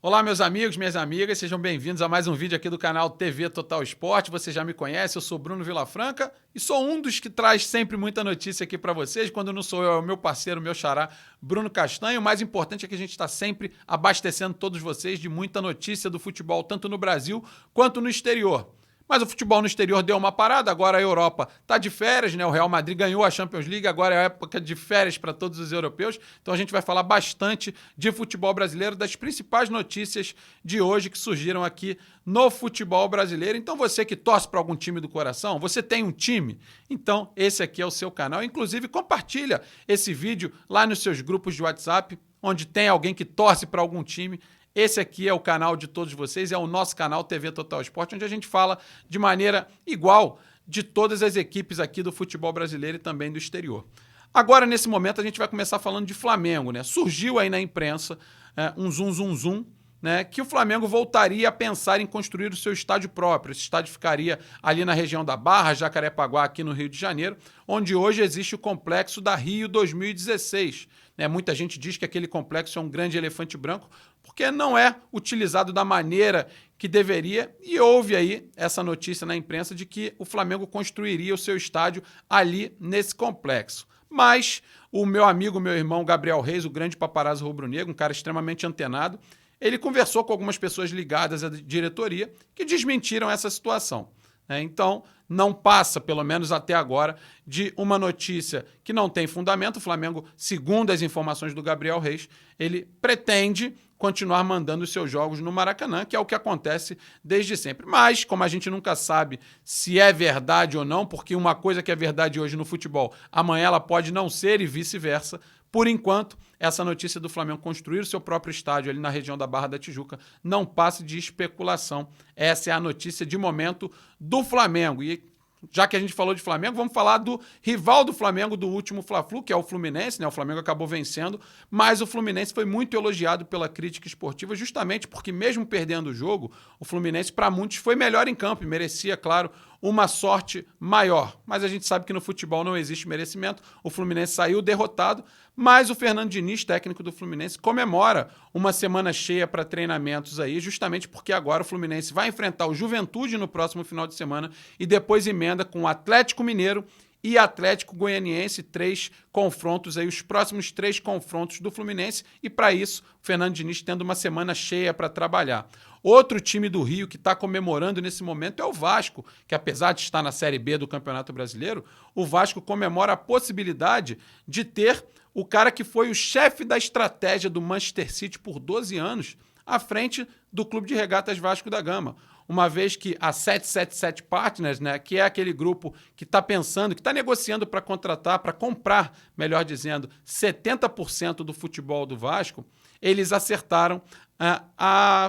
Olá, meus amigos, minhas amigas, sejam bem-vindos a mais um vídeo aqui do canal TV Total Esporte. Você já me conhece, eu sou Bruno Vilafranca e sou um dos que traz sempre muita notícia aqui para vocês. Quando não sou eu, é o meu parceiro, meu xará, Bruno Castanho. O mais importante é que a gente está sempre abastecendo todos vocês de muita notícia do futebol, tanto no Brasil quanto no exterior. Mas o futebol no exterior deu uma parada, agora a Europa está de férias, né? O Real Madrid ganhou a Champions League, agora é a época de férias para todos os europeus. Então a gente vai falar bastante de futebol brasileiro, das principais notícias de hoje que surgiram aqui no futebol brasileiro. Então você que torce para algum time do coração, você tem um time? Então esse aqui é o seu canal. Inclusive compartilha esse vídeo lá nos seus grupos de WhatsApp, onde tem alguém que torce para algum time. Esse aqui é o canal de todos vocês, é o nosso canal TV Total Esporte, onde a gente fala de maneira igual de todas as equipes aqui do futebol brasileiro e também do exterior. Agora, nesse momento, a gente vai começar falando de Flamengo, né? Surgiu aí na imprensa um zum, né, que o Flamengo voltaria a pensar em construir o seu estádio próprio. Esse estádio ficaria ali na região da Barra, Jacarepaguá, aqui no Rio de Janeiro, onde hoje existe o complexo da Rio 2016. Né? Muita gente diz que aquele complexo é um grande elefante branco, porque não é utilizado da maneira que deveria, e houve aí essa notícia na imprensa de que o Flamengo construiria o seu estádio ali nesse complexo. Mas o meu amigo, meu irmão Gabriel Reis, o grande paparazzo rubro-negro, um cara extremamente antenado, ele conversou com algumas pessoas ligadas à diretoria que desmentiram essa situação. Então, não passa, pelo menos até agora, de uma notícia que não tem fundamento. O Flamengo, segundo as informações do Gabriel Reis, ele pretende continuar mandando os seus jogos no Maracanã, que é o que acontece desde sempre. Mas, como a gente nunca sabe se é verdade ou não, porque uma coisa que é verdade hoje no futebol, amanhã ela pode não ser e vice-versa. Por enquanto, essa notícia do Flamengo construir o seu próprio estádio ali na região da Barra da Tijuca não passa de especulação. Essa é a notícia de momento do Flamengo. E já que a gente falou de Flamengo, vamos falar do rival do Flamengo do último Fla-Flu, que é o Fluminense, né? O Flamengo acabou vencendo, mas o Fluminense foi muito elogiado pela crítica esportiva, justamente porque mesmo perdendo o jogo, o Fluminense, para muitos, foi melhor em campo e merecia, claro, uma sorte maior. Mas a gente sabe que no futebol não existe merecimento. O Fluminense saiu derrotado, mas o Fernando Diniz, técnico do Fluminense, comemora uma semana cheia para treinamentos aí, justamente porque agora o Fluminense vai enfrentar o Juventude no próximo final de semana e depois emenda com o Atlético Mineiro e Atlético Goianiense, 3 confrontos aí, os próximos 3 confrontos do Fluminense, e para isso o Fernando Diniz tendo uma semana cheia para trabalhar. Outro time do Rio que está comemorando nesse momento é o Vasco, que apesar de estar na Série B do Campeonato Brasileiro, o Vasco comemora a possibilidade de ter o cara que foi o chefe da estratégia do Manchester City por 12 anos à frente do Clube de Regatas Vasco da Gama. Uma vez que a 777 Partners, né, que é aquele grupo que está pensando, que está negociando para contratar, para comprar, melhor dizendo, 70% do futebol do Vasco, eles acertaram,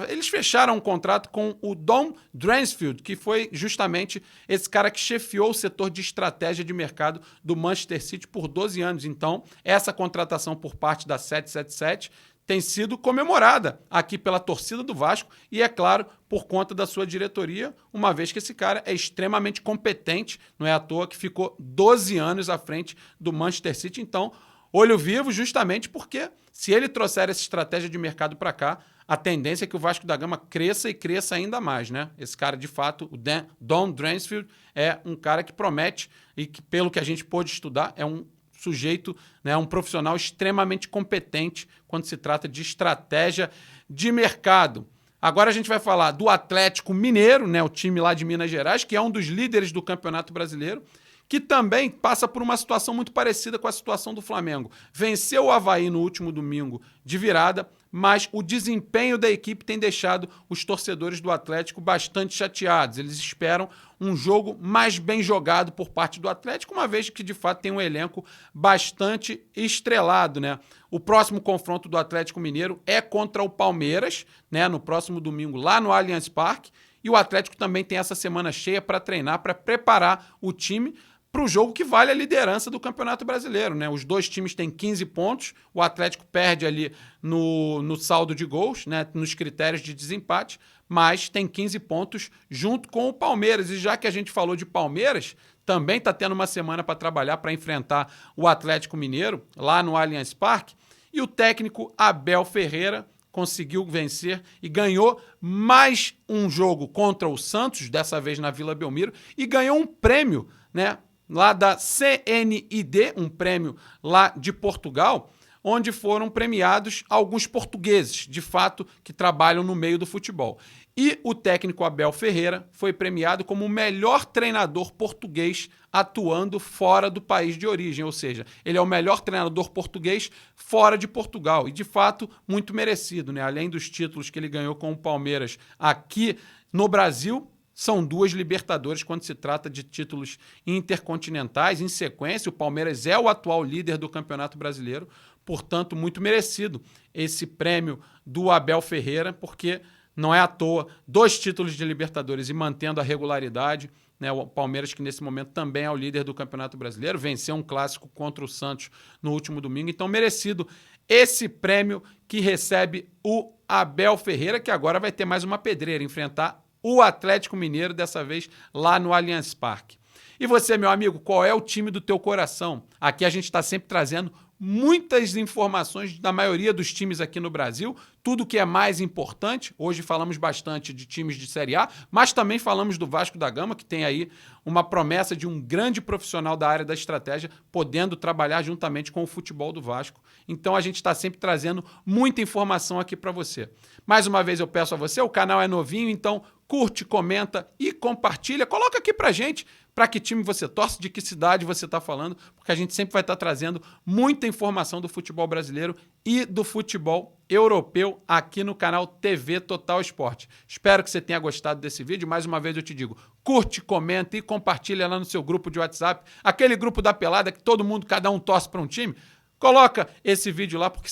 eles fecharam um contrato com o Don Dransfield, que foi justamente esse cara que chefiou o setor de estratégia de mercado do Manchester City por 12 anos. Então, essa contratação por parte da 777 tem sido comemorada aqui pela torcida do Vasco e, é claro, por conta da sua diretoria, uma vez que esse cara é extremamente competente, não é à toa que ficou 12 anos à frente do Manchester City. Então, olho vivo justamente porque se ele trouxer essa estratégia de mercado para cá, a tendência é que o Vasco da Gama cresça e cresça ainda mais, né? Esse cara, de fato, o Don Dransfield, é um cara que promete e que, pelo que a gente pôde estudar, é um sujeito, né, um profissional extremamente competente quando se trata de estratégia de mercado. Agora a gente vai falar do Atlético Mineiro, né, o time lá de Minas Gerais, que é um dos líderes do Campeonato Brasileiro, que também passa por uma situação muito parecida com a situação do Flamengo. Venceu o Avaí no último domingo de virada, mas o desempenho da equipe tem deixado os torcedores do Atlético bastante chateados. Eles esperam um jogo mais bem jogado por parte do Atlético, uma vez que, de fato, tem um elenco bastante estrelado, né? O próximo confronto do Atlético Mineiro é contra o Palmeiras, né, no próximo domingo, lá no Allianz Parque, e o Atlético também tem essa semana cheia para treinar, para preparar o time para o jogo que vale a liderança do Campeonato Brasileiro, né? Os dois times têm 15 pontos, o Atlético perde ali no saldo de gols, né? Nos critérios de desempate, mas tem 15 pontos junto com o Palmeiras. E já que a gente falou de Palmeiras, também está tendo uma semana para trabalhar para enfrentar o Atlético Mineiro lá no Allianz Parque, e o técnico Abel Ferreira conseguiu vencer e ganhou mais um jogo contra o Santos, dessa vez na Vila Belmiro, e ganhou um prêmio, né, lá da CNID, um prêmio lá de Portugal, onde foram premiados alguns portugueses, de fato, que trabalham no meio do futebol. E o técnico Abel Ferreira foi premiado como o melhor treinador português atuando fora do país de origem, ou seja, ele é o melhor treinador português fora de Portugal. E, de fato, muito merecido, né? Além dos títulos que ele ganhou com o Palmeiras aqui no Brasil, são 2 Libertadores quando se trata de títulos intercontinentais. Em sequência, o Palmeiras é o atual líder do Campeonato Brasileiro, portanto, muito merecido esse prêmio do Abel Ferreira, porque não é à toa 2 títulos de Libertadores e mantendo a regularidade, né? O Palmeiras, que nesse momento também é o líder do Campeonato Brasileiro, venceu um clássico contra o Santos no último domingo, então merecido esse prêmio que recebe o Abel Ferreira, que agora vai ter mais uma pedreira, enfrentar o Atlético Mineiro, dessa vez lá no Allianz Parque. E você, meu amigo, qual é o time do teu coração? Aqui a gente está sempre trazendo muitas informações da maioria dos times aqui no Brasil, tudo que é mais importante. Hoje falamos bastante de times de Série A, mas também falamos do Vasco da Gama, que tem aí uma promessa de um grande profissional da área da estratégia, podendo trabalhar juntamente com o futebol do Vasco. Então a gente está sempre trazendo muita informação aqui para você. Mais uma vez eu peço a você, o canal é novinho, então curte, comenta e compartilha. Coloca aqui pra gente para que time você torce, de que cidade você está falando, porque a gente sempre vai estar trazendo muita informação do futebol brasileiro e do futebol europeu aqui no canal TV Total Esporte. Espero que você tenha gostado desse vídeo. Mais uma vez eu te digo, curte, comenta e compartilha lá no seu grupo de WhatsApp, aquele grupo da pelada que todo mundo, cada um torce para um time. Coloca esse vídeo lá, porque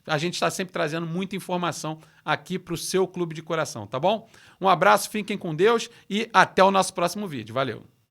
a gente está sempre trazendo muita informação aqui para o seu clube de coração, tá bom? Um abraço, fiquem com Deus e até o nosso próximo vídeo. Valeu!